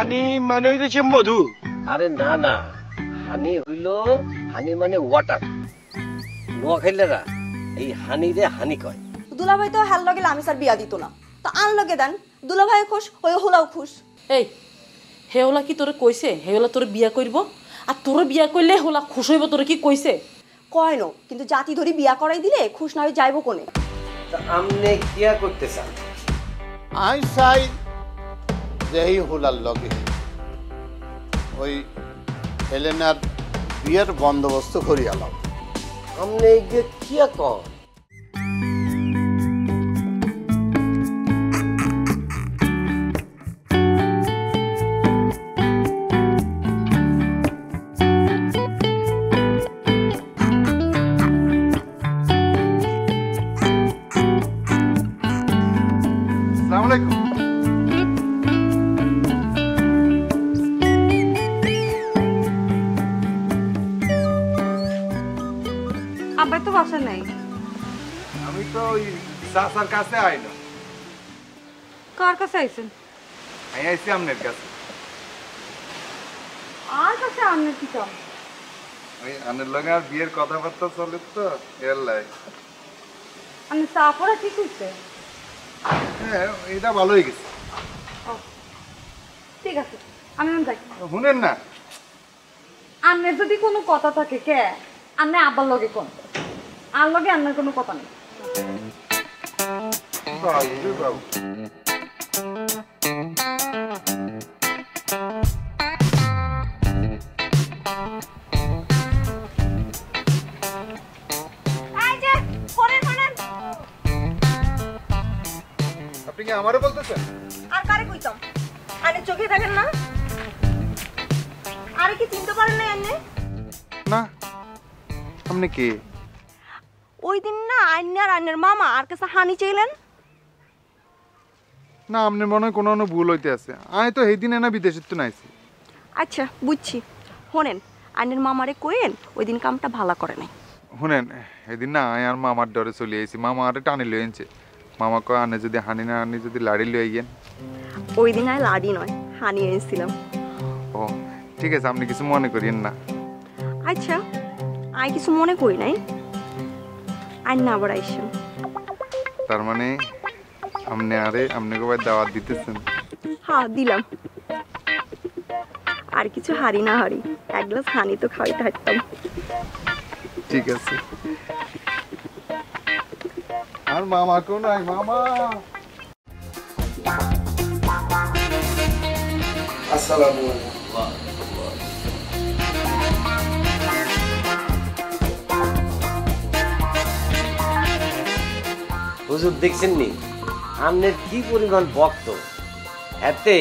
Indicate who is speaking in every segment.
Speaker 1: হানি মানে হইতেছে মধু।
Speaker 2: আরে না না, হানি হইল হানি মানে ওয়াটার। নোয়াখাইলেরা এই হানি রে হানি কয়।
Speaker 3: দুলাভাই তো হাল লগে আমি স্যার বিয়া দিত না, তো আন লগে দেন, দুলাভাই খুশ হয়ে হোলাও খুশ।
Speaker 4: এই হেওলা কি তোরে কইছে হেওলা তোরে বিয়া করব? আর তোরে বিয়া করলে হোলা খুশ হইব তোরে কি কইছে?
Speaker 3: কয় নো, কিন্তু জাতি ধরি বিয়া করাই দিলে খুশ না হয়ে যাইব কোনে?
Speaker 2: তা আমনে কিয়া করতে চান?
Speaker 5: আই চাই যে এই হোলার লগে ওই হেলেনার বিয়ের বন্দোবস্ত করিয়ালাম।
Speaker 2: আমনে গিয়ে কিয়া কর?
Speaker 1: আসসালামু আলাইকুম।
Speaker 3: আব্বাই তো বাসা নাই।
Speaker 1: আমি তো ওই চাচার কাছে আইলাম।
Speaker 3: কার কাছে আইছেন?
Speaker 1: আমি আইছি আপনার কাছে।
Speaker 3: আর কাছে আমনে কি কাম?
Speaker 1: ওই আনের লগে আর বিয়ের কথাবার্তা চলে তো এর লাই।
Speaker 3: আমি চা পড়া ঠিক হইছে?
Speaker 1: হ্যাঁ, এটা ভালোই গেছে।
Speaker 3: ঠিক আছে, আমি যাই।
Speaker 1: শুনেন না,
Speaker 3: আন্নের যদি কোনো কথা থাকে কে আন্নে আব্বার লগে কোন, আর লগে আন্নের কোনো কথা নেই।
Speaker 1: বাবু রে বাবু। আপনি কি আমারও বলতেছেন?
Speaker 3: আর কারে কইতাম? আনে চোখে থাকেন না? আরে কি চিনতে পারেন না আন্নে?
Speaker 1: না, আপনি কি?
Speaker 3: ওই দিন না আন্নে আর আন্নের মামা আর কাছে হানি চাইলেন।
Speaker 1: না, আপনার মনে হয় কোনো ভুল হইতে আছে। আমি তো সেই দিনে না বিদেশের তো নাইছি।
Speaker 3: আচ্ছা বুঝছি, শোনেন আন্নের মামারে কইেন ওই দিন কামটা ভালো করে নাই।
Speaker 1: শুনেন, সেদিন না আমি আর মামার ডরে চলে আইছি। মামা আরে টানি লই আনছে। মামা কয় আনে যদি হানি না আনি যদি লাড়ি লই আইয়েন।
Speaker 3: ওই দিন আর লাড়ি নয় হানি এনেছিলাম।
Speaker 1: ও ঠিক আছে, আপনি কিছু মনে করিয়েন না।
Speaker 3: আচ্ছা আই কিছু মনে করি নাই, আইন না আবার আইসেন।
Speaker 1: তার মানে আপনি আরে আপনি কবে দাওয়াত দিতেছেন?
Speaker 3: হ্যাঁ দিলাম। আর কিছু হারি না হারি এক গ্লাস হানি তো খাওয়াইতে হাঁটতাম।
Speaker 1: ঠিক আছে। আর মামা কেউ নাই? মামা
Speaker 2: আসসালামু আলাইকুম। হুজুর দেখছেন নি আমনের কি পরিমাণ ভক্ত। হাতে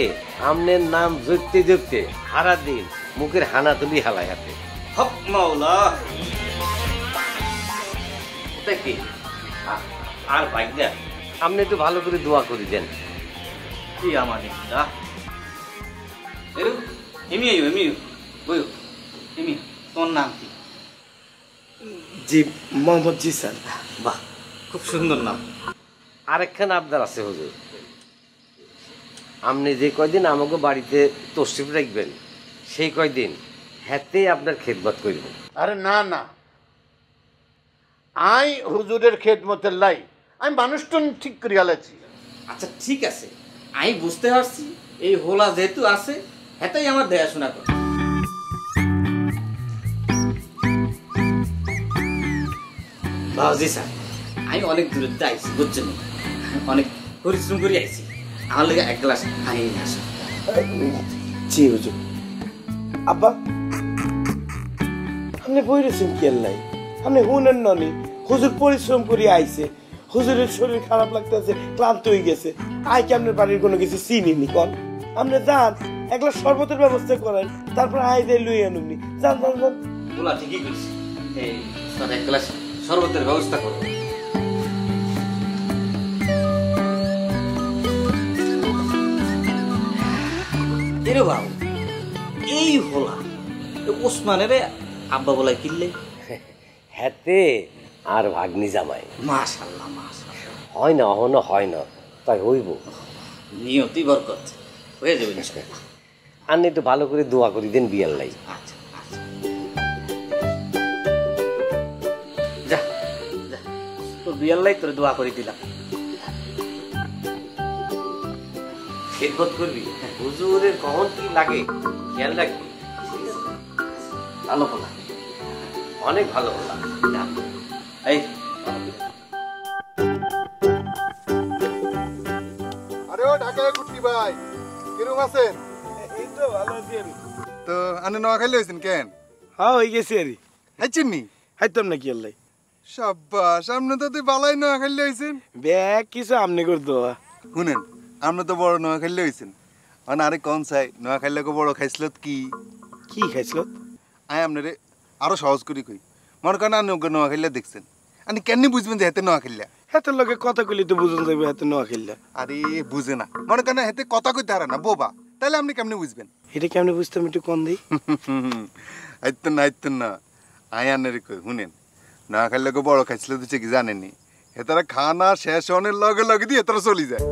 Speaker 2: আমনের নাম জপতে জপতে সারা দিন মুখের হানা তুলি হালায় হাতে। হক মাওলা। এটা কি? আর ভাগ্যা আপনি একটু ভালো করে দোয়া করে দেন।
Speaker 6: কি আমার এমিও এমিও বইও এমি, তোমার নাম কি?
Speaker 2: জি মোহাম্মদ জিসান।
Speaker 6: বাহ, খুব সুন্দর নাম।
Speaker 2: আরেকখান আবদার আছে হুজুর, আপনি যে কয়দিন আমাকে বাড়িতে তশরিফ রাখবেন সেই কয়দিন হাতেই আপনার খেদমত করব।
Speaker 5: আরে না না, আই হুজুরের খেদমতের লাই আমি মানুষজন ঠিক করিয়া লাইছি।
Speaker 6: আচ্ছা ঠিক আছে, আমি বুঝতে পারছি এই হোলা যেহেতু আছে হেতাই আমার দেখাশোনা করে। বাবুজি স্যার, আমি অনেক দূরে আইছি বুঝছেন, অনেক পরিশ্রম করে আইছি। আমার লেগে এক গ্লাস পানি নিয়ে আসো।
Speaker 7: জি হুজুর। আব্বা আপনি বইরেছেন কি নাই? আপনি হুনেন ননি হুজুর পরিশ্রম করে আইছে, হুজুরের শরীর খারাপ লাগতেছে, ক্লান্ত হয়ে গেছে। আই কি আপনার বাড়ির কোনো কিছু চিনিনি কন? আপনি যান এক গ্লাস শরবতের ব্যবস্থা করেন, তারপর আই যাই লই আনুনি। যান যান যান।
Speaker 6: বলা ঠিকই করছি, এই স্যার এক গ্লাস শরবতের ব্যবস্থা করো। এরে বাবু, এই হোলা ওসমানের আব্বা বলাই কিনলে
Speaker 2: হাতে আর ভাগ্নি জামাই।
Speaker 6: মাশাআল্লাহ মাশাআল্লাহ।
Speaker 2: হয় না হয় না তাই হইব।
Speaker 6: নিয়তি বরকত হয়ে যাবে ইনশাআল্লাহ।
Speaker 2: আপনি একটু ভালো করে দোয়া করি দেন বিয়ার লাই।
Speaker 6: আচ্ছা আচ্ছা যা যা তোর বিয়ার লাই তোর দোয়া করে দিলাম।
Speaker 2: খেদমত করবি, হুজুরের কখন কি লাগে খেয়াল রাখবি।
Speaker 6: ভালো বলা
Speaker 2: অনেক ভালো হলো।
Speaker 6: এই
Speaker 1: আরে ও ঢাকায় কুটি ভাই কিরম আছেন?
Speaker 7: এই তো ভালো আছি আমি।
Speaker 1: তো আনে নোয়াখালী হয়েছেন কেন?
Speaker 7: হ্যাঁ হয়ে গেছি আরে।
Speaker 1: হাইছেন নি?
Speaker 7: হাইতাম নাকি আল্লাহ।
Speaker 1: সাব্বাস, আপনি তো তুই বালাই নোয়াখালী হয়েছেন।
Speaker 7: ব্যাগ কিছু আমনে করে দেওয়া।
Speaker 1: শুনেন, আপনি তো বড় নোয়াখালী হয়েছেন, আরে কোন চাই নোয়াখালীকে বড় খাইছিল কি?
Speaker 7: কি খাইছিল?
Speaker 1: আয় আপনারে আরো সহজ করে কই, মনে করেন আপনি ওকে নোয়াখালী দেখছেন, আপনি কেন বুঝবেন যে হেতে নোয়াখালী?
Speaker 7: হাতের লগে কথা কইলে তো বুঝুন যাবে হাতে নোয়া খেললা।
Speaker 1: আরে বুঝে না, মনে করেন হেতে কথা কইতে হারে না বোবা, তাহলে আপনি কেমনে বুঝবেন?
Speaker 7: এটা কেমনে বুঝতাম একটু কম দিই।
Speaker 1: আইতেন না আয় আনের কই শুনেন, নোয়াখালীকে বড় খাইছিল দিচ্ছে কি জানেননি? হেতারা খানা শেষ হওয়ার লগে লগে দিয়ে হেতারা চলে যায়।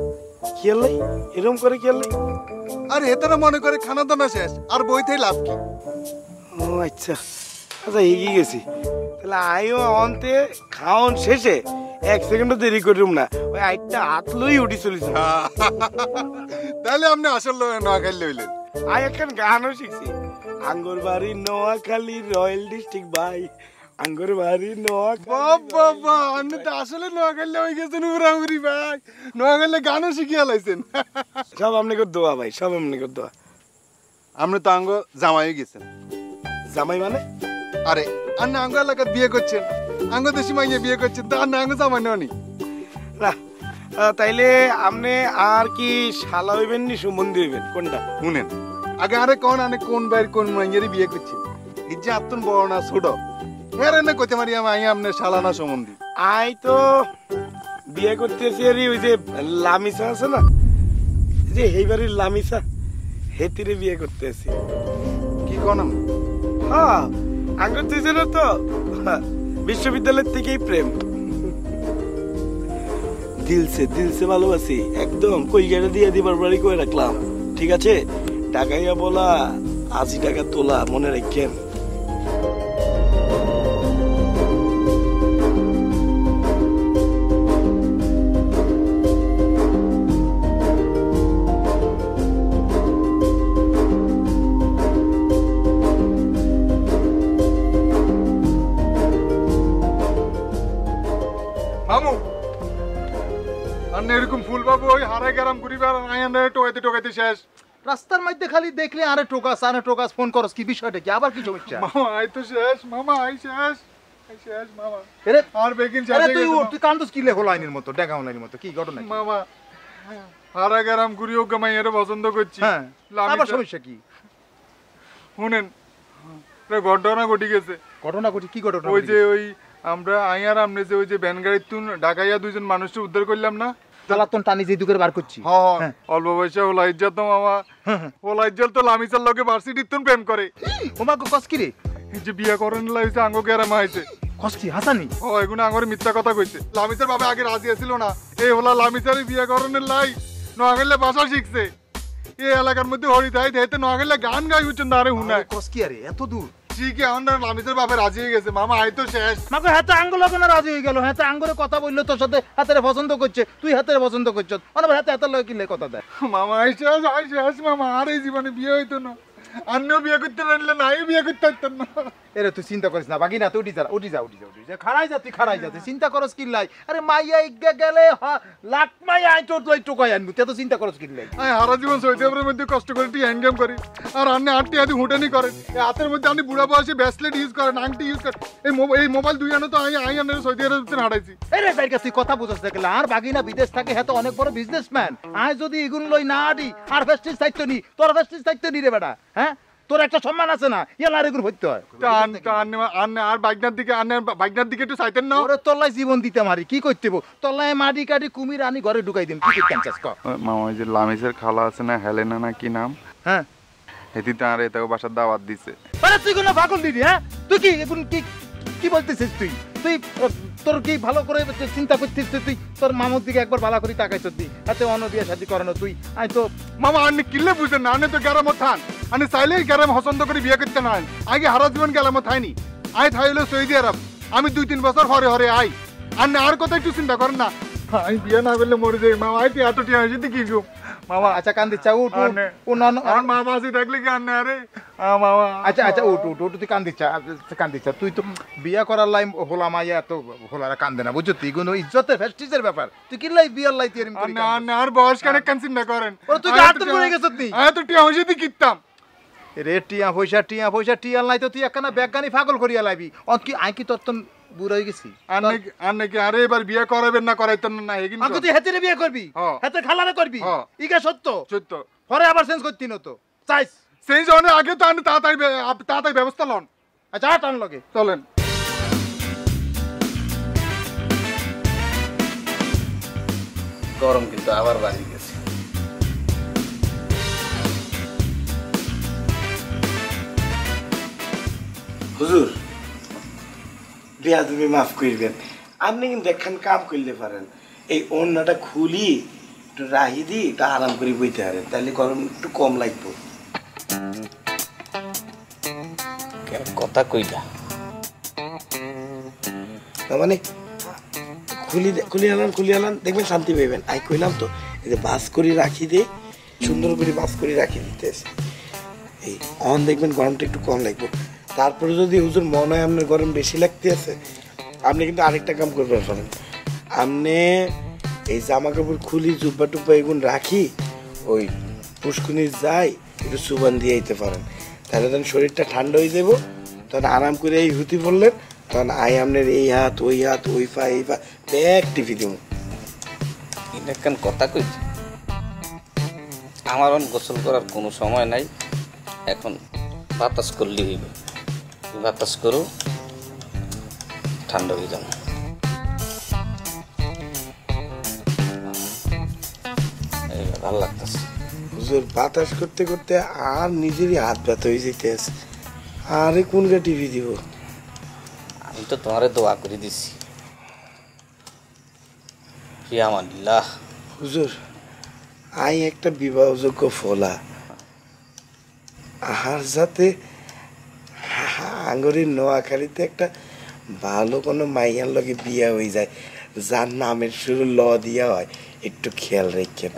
Speaker 7: কি আল্লাহ এরকম করে কি আল্লাহ?
Speaker 1: আর হেতারা মনে করে খানা দানা শেষ আর বইতে লাভ কি?
Speaker 7: ও আচ্ছা আচ্ছা এগিয়ে গেছি। তাহলে আইও অন্তে খাওন শেষে 1 সেকেন্ডও দেরি করিম না, ওই আইটা হাত লই উঠি চলেছে।
Speaker 1: তাহলে আপনি আসল নোয়াখালী হইলেন।
Speaker 7: আই এখন গানও শিখছি। আঙ্গুর বাড়ি নোয়াখালী রয়্যাল ডিস্ট্রিক্ট ভাই, আঙ্গুর বাড়ি নোয়াখালী।
Speaker 1: বাবা আপনি তো আসলে নোয়াখালী হয়ে গেছেন উড়াউড়ি ভাই, নোয়াখালী গানও শিখিয়া লাইছেন।
Speaker 7: সব আপনি করে দোয়া ভাই, সব আপনি করে দোয়া।
Speaker 1: আপনি তো আঙ্গ জামাই গেছেন।
Speaker 7: জামাই মানে?
Speaker 1: আরে আপনি আঙ্গ এলাকার বিয়ে করছেন, আঙ্গ দেশি মাইয়ে বিয়ে করছেন, তো আপনি আঙ্গ জামাই ননি?
Speaker 7: না তাইলে আপনি আর কি শালা হইবেন নি সম্বন্ধী হইবেন কোনটা?
Speaker 1: শুনেন আগে আরে কোন আনে কোন বাইর কোন মাইয়ের বিয়ে করছেন, এই যে আত্মন বড় না ছোট এর এনে কইতে মারি আমি আপনার শালানা সম্বন্ধী।
Speaker 7: আই তো বিয়ে করতেছি আর ওই যে লামিসা আছে না, যে এই বাড়ির লামিসা, হেতিরে বিয়ে করতেছি।
Speaker 1: কি কোন?
Speaker 7: হ্যাঁ আঙ্গুর দুজনের তো বিশ্ববিদ্যালয় থেকেই প্রেম। দিলসে ভালোবাসি একদম, কই গেড়ে দিয়ে দিবার বাড়ি করে রাখলাম। ঠিক আছে, টাকাইয়া বলা 80 টাকা তোলা, মনে রাখেন।
Speaker 1: মামু আপনি এরকম ফুল বাবু ওই হারাই গেরাম ঘুরিবার আয়ানে টোকাইতে শেষ।
Speaker 8: রাস্তার মধ্যে খালি দেখলে আরে টোকাস ফোন করস, কি বিষয়টা কি, আবার কি সমস্যা?
Speaker 1: মামা আই তো শেষ, মামা আই শেষ মামা।
Speaker 8: আরে
Speaker 1: আর বেকিন
Speaker 8: আরে
Speaker 1: শেষ
Speaker 8: তুই তুই কান্দস কি লেখো লাইনের মতো, ডেকা লাইনের মতো, কি ঘটনা?
Speaker 1: মামা হারা গেরাম ঘুরি ওকে মাইয়ের পছন্দ করছি।
Speaker 8: হ্যাঁ আবার সমস্যা কি?
Speaker 1: শুনেন ঘটনা ঘটি গেছে।
Speaker 8: ঘটনা ঘটি কি ঘটনা?
Speaker 1: ওই যে ওই আমরা আইয়ার আমনে যে ওই যে ভ্যান গাড়ির তুন ঢাকাইয়া 2 জন মানুষকে উদ্ধার করলাম না,
Speaker 8: তালাতন টানি যে দুকের বার করছি।
Speaker 1: হ্যাঁ অল্প বয়সে ওলা ইজ্জত তো মামা, ওলা ইজ্জত তো লামিচার লগে ভার্সিটির তুন প্রেম করে।
Speaker 8: ওমা গো কস কি রে?
Speaker 1: এই যে বিয়া করেন লাইছে আঙ্গ গেরাম আইছে।
Speaker 8: কস কি হাসানি?
Speaker 1: ও এগুলো আঙ্গরে মিথ্যা কথা কইছে। লামিচার বাবা আগে রাজি আছিল না, এই ওলা লামিচারে বিয়া করেনের লাই নোয়াখালী ভাষা শিখছে। এই এলাকার মধ্যে হরি তাই দেতে নোয়াখালী গান গাই উঠছেন আরে হুনায়।
Speaker 8: কস কি আরে এত দূর?
Speaker 1: ঠিক আছে লামিচার বাবা রাজি হয়ে গেছে। মামা আই তো শেষ।
Speaker 8: মাকে হাতে আঙ্গুল লাগানো রাজি হয়ে গেল। হাতে আঙ্গুরে কথা বললো তোর সাথে, হাতের পছন্দ করছে, তুই হাতের পছন্দ করছ, অনেক হাতে হাতের লগে কিনলে কথা দেয়।
Speaker 1: মামা আই শেষ মামা, আর এই জীবনে বিয়ে হইতো না। আমিও বিয়ে করতে পারলে না, আমি বিয়ে করতে পারতাম না।
Speaker 8: এরে তুই চিন্তা করিস না বাকি না, তুই উঠি যা খাড়াই যা, তুই খাড়াই যা, তুই চিন্তা করস কি লাই? আরে মাইয়া ইজ্ঞা গেলে লাখ মাইয়া আই তোর লাই টোকাই আনবি, তুই তো চিন্তা করস কি লাই?
Speaker 1: আমি সারা জীবন সৌদি আরবের মধ্যে কষ্ট করে টি হ্যান্ডগাম করি, আর আপনি আটটি আদি হুটেনি করেন। এই হাতের মধ্যে আপনি বুড়া বয়সে ব্রেসলেট ইউজ করেন, আংটি ইউজ করেন। এই মোবাইল 2 আনো তো আমি আনের সৌদি আরব হারাইছি।
Speaker 8: এরে ভাই তুই কথা বুঝাস দেখলে, আর বাগিনা বিদেশ থাকে, হ্যাঁ তো অনেক বড় বিজনেসম্যান। আয় যদি এগুলো লই না আডি আর ফেস্টিজ দায়িত্ব নি, তোর ফেস্টিজ দায়িত্ব নি রে বেটা। হ্যাঁ তোর একটা সম্মান আছে না, ইয়ালা আর এগুলো হইতে হয়।
Speaker 1: আর বাইকনার দিকে একটু চাইতেন না?
Speaker 8: ওরে তল্লাই জীবন দিতে মারি, কি করতে তল্লাই মাটি কাটি কুমির আনি ঘরে ঢুকাই দিম, কি করতে চাস ক?
Speaker 1: মামা ওই যে লামিসের খালা আছে না, হেলেনা না কি নাম,
Speaker 8: হ্যাঁ
Speaker 1: হেতি তো আর এটাও বাসার দাওয়াত দিছে।
Speaker 8: আরে তুই কোনো পাগল দিদি? হ্যাঁ তুই কি এখন কি বলতেছিস? তুই তোর কি ভালো করে চিন্তা করছিস? তুই তোর মামুর দিকে একবার ভালো করে তাকাইছ, দি হাতে অন্য দিয়ে শাদি করানো তুই। আই তো
Speaker 1: মামা আপনি কিলে বুঝেন না, আপনি তো গ্রামত থান। আমি চাইলেই গ্রাম পছন্দ করে বিয়ে করতে না আগে হারা জীবন গেলাম থাইনি আই থাই হলো সৌদি আরব আমি 2-3 বছর হরে হরে আই আর কথা একটু চিন্তা করেন না আমি বিয়ে না করলে মরে যাই মামা আই এত টিয়া হয়েছে কি গো মামা
Speaker 8: আচ্ছা কান দিচ্ছা উঠ
Speaker 1: আর মামা আসি থাকলে কি আন্নে আরে মামা
Speaker 8: আচ্ছা উঠ তুই কান দিচ্ছা তুই তো বিয়া করার লাই হোলা মাইয়া এত হোলারা কান্দে না বুঝছো তুই কোনো ইজ্জতের ফেস্টিজের ব্যাপার তুই কি লাই বিয়ার লাই তুই এরকম
Speaker 1: না আর বয়স কানে কান চিন্তা করেন
Speaker 8: তুই কি আট পড়ে গেছ তুই
Speaker 1: এত টিয়া হয়েছে তুই কিতাম
Speaker 8: রে টিয়া পয়সা টিয়া নাই তো তুই একখানা ব্যাগগানি পাগল করিয়া লাইবি অত কি আই কি তোর তো বুড়া হয়ে গেছি
Speaker 1: আর নাকি আরে এবার বিয়ে করাবেন না করাইতেন না এগিন
Speaker 8: আমি তুই হেতেরে বিয়ে করবি হেতে খালারে করবি ইগা সত্য পরে আবার চেঞ্জ করতি না তো চাইস
Speaker 1: সেই জন্য আগে তো আনি তাড়াতাড়ি ব্যবস্থা লন
Speaker 8: আচ্ছা টান লগে
Speaker 1: চলেন
Speaker 6: গরম কিন্তু আবার বাড়ি গেছে
Speaker 7: হুজুর বিয়া তুমি মাফ করবেন আপনি কিন্তু একখান কাম করলে পারেন এই অন্যটা খুলি একটু রাহি দিই একটু আরাম করে বইতে পারেন তাহলে গরম একটু কম লাগবে
Speaker 6: কথা কইলা
Speaker 7: মানে খুলি আলান দেখবেন শান্তি পাইবেন আই কইলাম তো এই যে বাস করে রাখি দে সুন্দর করে বাস করে রাখি দিতেছে এই অন দেখবেন গরমটা একটু কম লাগবে তারপরে যদি হুজুর মনে হয় আপনার গরম বেশি লাগতে আছে আপনি কিন্তু আরেকটা কাম করবেন পারেন আপনি এই জামা কাপড় খুলি জুব্বা টুব্বা এগুলো রাখি ওই পুষ্কুনি যাই একটু সুবান দিয়ে দিতে পারেন তাহলে তখন শরীরটা ঠান্ডা হয়ে যাব তখন আরাম করে এই হুতি পড়লেন তখন আই আপনার এই হাত ওই পা এই পা ব্যাগ টিপি দিব
Speaker 6: কেন কথা কইছি আমার গোসল করার কোনো সময় নাই এখন বাতাস করলে হইবে বাতাস করো ঠান্ডা হয়ে যাবো ভালো লাগতেছে
Speaker 7: হুজুর বাতাস করতে করতে আর নিজেরই হাত ব্যথা হয়ে যেতে আছে আরে কোন গা টিভি দিব
Speaker 6: আমি তো তোমারে দোয়া করে দিছি ফিয়ামানিল্লাহ
Speaker 7: হুজুর আই একটা বিবাহযোগ্য ফলা আর যাতে আঙ্গুরের নোয়াখালীতে একটা ভালো কোনো মাইয়ার লগে বিয়া হয়ে যায় যার নামের শুরু ল দিয়া হয় একটু খেয়াল রাখেন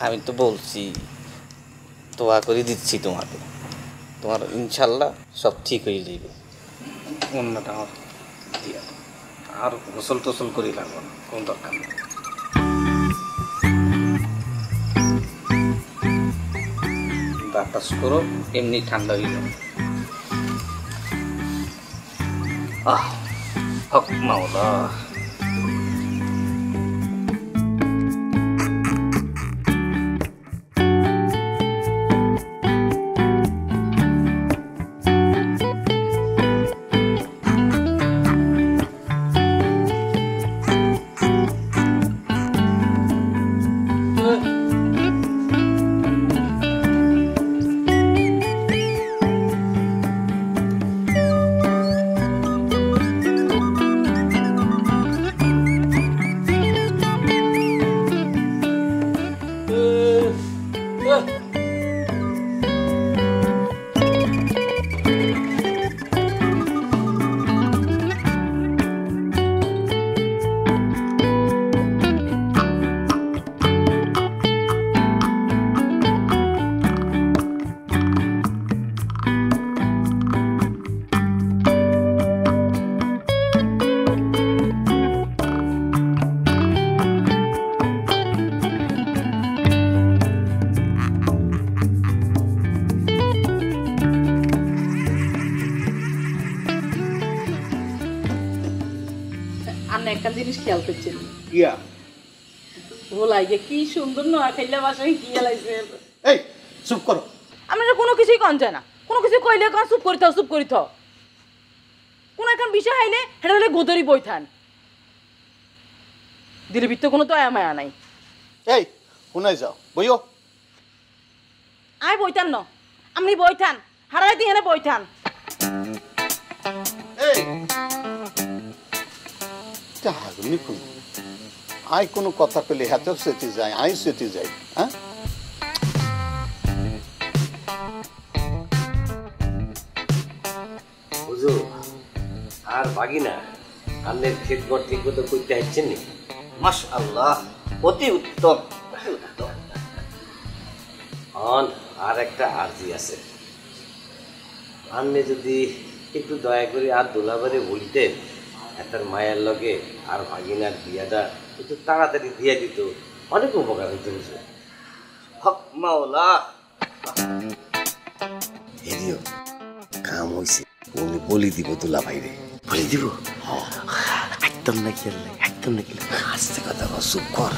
Speaker 6: আমি তো বলছি দোয়া করে দিচ্ছি তোমাকে তোমার ইনশাল্লাহ সব ঠিক হয়ে যাবে অন্যটা আমার দিয়া আর গোসল টোসল করে লাগবো না কোনো দরকার নেই বাতাস করো এমনি ঠান্ডা হয়ে যাবে হক মাওলা
Speaker 4: একটা জিনিস খেয়াল করছেন
Speaker 5: ইয়া
Speaker 4: ভোলাই যে কি সুন্দর নোয়া খাইলে বাসায় কি লাইছে
Speaker 5: এই চুপ করো
Speaker 4: আমরা কোনো কিছুই কন যায় না কোনো কিছু কইলে কন চুপ করি থাও কোন এখন বিষয় আইলে হেটা হলে গোদরি বইথান দিলে ভিত্ত কোনো তো আয়া মায়া নাই
Speaker 5: এই শুনাই যাও বইও
Speaker 4: আয় বইতান ন আপনি বইথান হারাই দিয়ে এনে বইথান
Speaker 5: এই হাগুনি কোন আই কোনো কথা পেলে হাতেও সেটি যায় আই সেটি যাই হ্যাঁ
Speaker 2: হুজুর আর বাগিনা আপনার খেদমত ঠিক মতো করতে আসছেন নি?
Speaker 6: মাশাআল্লাহ, অতি উত্তম।
Speaker 2: আর একটা আরজি আছে, আপনি যদি একটু দয়া করে আর দোলাবারে বলতেন তার মায়ের লগে আর ভাগিনার বিয়াটা একটু তাড়াতাড়ি দিয়ে দিত, অনেক উপকার হইতে হুজুর।
Speaker 6: হক মাওলা।
Speaker 2: এরিও কাম হইছে, উনি বলি দিব দোলা ভাইরে। বলি দিব?
Speaker 7: একদম না খেললে, একদম না খেললে।
Speaker 2: আস্তে কথা বল, চুপ কর।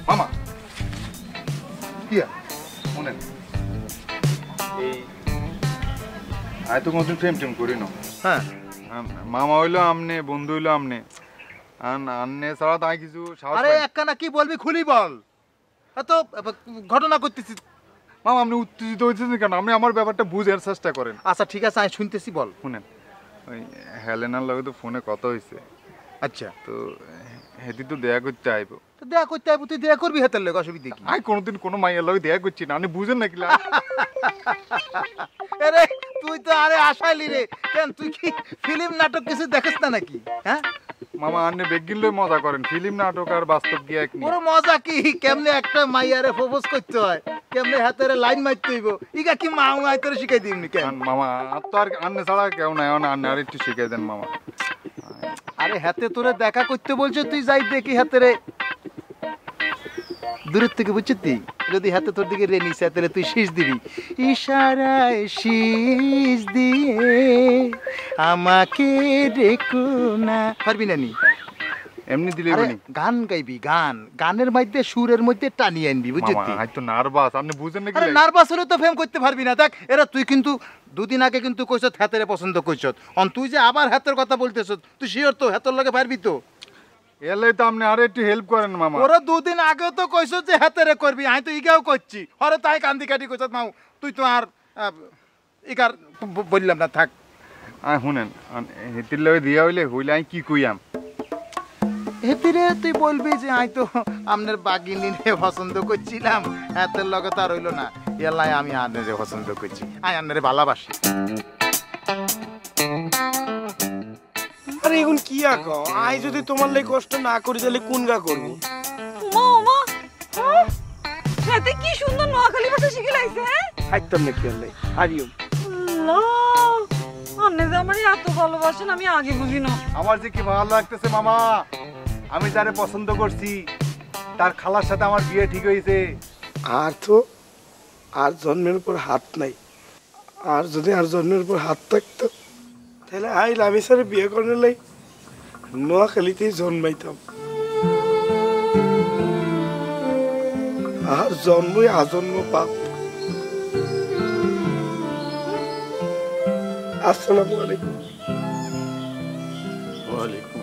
Speaker 1: মামা কিয়া শুনেন, এই আয় তো কোনদিন প্রেম টেম করি না।
Speaker 8: হ্যাঁ,
Speaker 1: মামা হইলো আমনে, বন্ধু হইলো আমনে, আন্নে ছাড়া তাই কিছু সাহস
Speaker 8: আরে
Speaker 1: পাই না।
Speaker 8: একখানা কি বলবি খুলি বল। এত ঘটনা করতেছিস।
Speaker 1: মামা আপনি উত্তেজিত হয়েছেন কেন? আপনি আমার ব্যাপারটা বুঝার চেষ্টা করেন।
Speaker 8: আচ্ছা ঠিক আছে, আমি শুনতেছি, বল।
Speaker 1: শুনেন, ওই হেলেনার লগে তো ফোনে কথা হয়েছে,
Speaker 8: আচ্ছা,
Speaker 1: তো হেতি তো দেয়া করতে আইব।
Speaker 8: তো দেখা করতে আইব, তুই দেখা করবি হাতের লোক, অসুবিধা কি?
Speaker 1: আই কোনোদিন কোনো মাইয়ের লগে দেয়া করছি না, আপনি বুঝেন নাকি?
Speaker 8: আরে তুই তো আরে আশাইলি রে, কেন তুই কি ফিল্ম নাটক কিছু দেখিস না নাকি? হ্যাঁ
Speaker 1: মামা আন্নে বেগিন লই মজা করেন, ফিল্ম নাটক আর বাস্তব কি এক?
Speaker 8: ওর মজা কি, কেমনে একটা মাইয়ারে প্রপোজ করতে হয়, কেমনে হাতের লাইন মারতে হইব, ইগা কি মা মাই তোরে শিখাই দিমনি কেন?
Speaker 1: মামা আর তো আর আন্নে ছাড়া কেউ নাই, আন্নে আর একটু শিখাই দেন মামা।
Speaker 8: আরে হাতে তোরে দেখা করতে বলছে, তুই যাই দেখি হাতেরে দূরের থেকে, বুঝছিস তুই? যদি হাতে তোর দিকে রে নিস, হাতেরে তুই শীষ দিবি, ইশারায় শীষ দিয়ে আমাকে দেখো না, পারবি না নি?
Speaker 1: এমনি দিলে
Speaker 8: আরে
Speaker 1: বনি
Speaker 8: গান গাইবি, গান গানের মধ্যে সুরের মধ্যে টানিয়ে আনবি, বুঝছিস
Speaker 1: মামা।
Speaker 8: তুই?
Speaker 1: আই তো নার্ভাস, আপনি বুঝেন নাকি?
Speaker 8: আরে নার্ভাস হলে তো ফেম করতে পারবি না। দেখ এরা তুই কিন্তু দুদিন আগে কিন্তু কইছত হাতেরে পছন্দ কইছত, তুই যে আবার হাতের কথা বলতেছ, তুই শিওর তো হাতের লগে পারবি তো?
Speaker 1: এলে তো আপনি আরে একটু হেল্প করেন মামা।
Speaker 8: ওরা দুদিন আগেও তো কইছত যে হাতেরে করবি, আমি তো ইগাও করছি, হরে তাই কান্দি কাটি কইছত মাও, তুই তো আর ইগার বললাম না, থাক।
Speaker 1: আই শুনেন, হেতির লগে দিয়া হইলে হইলে আমি কি কইয়াম?
Speaker 8: হেতিরে তুই বলবি যে আমি তো আপনার বাগিনী পছন্দ করছিলাম, হাতের লগে তো আর হইলো না, এলাই আমি আন্নারে পছন্দ করছি, আমি আন্নারে ভালোবাসি।
Speaker 7: আরে এখন কি আঁকো, আই যদি তোমার লাই কষ্ট না করি তাহলে কোন গা করবো?
Speaker 3: ওমা ওমা, হাতে কি সুন্দর নোয়াখালী ভাষা শিখে লাইছে। হ্যাঁ
Speaker 7: একদম না খেললে। হারিও
Speaker 3: আন্নে যে আমার এত ভালোবাসেন, আমি আগে বুঝি না।
Speaker 1: আমার যে কি ভালো লাগতেছে মামা, আমি যারে পছন্দ করছি তার খালার সাথে আমার বিয়ে ঠিক হয়েছে।
Speaker 7: আর তো আর জন্মের উপর হাত নাই, আর যদি আর জন্মের উপর হাত থাকতো তাহলে আই লামি সারে বিয়ে করে লাই নোয়াখালীতেই জন্মাইতাম। আর জন্মই আজন্ম পাপ। আসসালামু আলাইকুম।
Speaker 8: ওয়ালাইকুম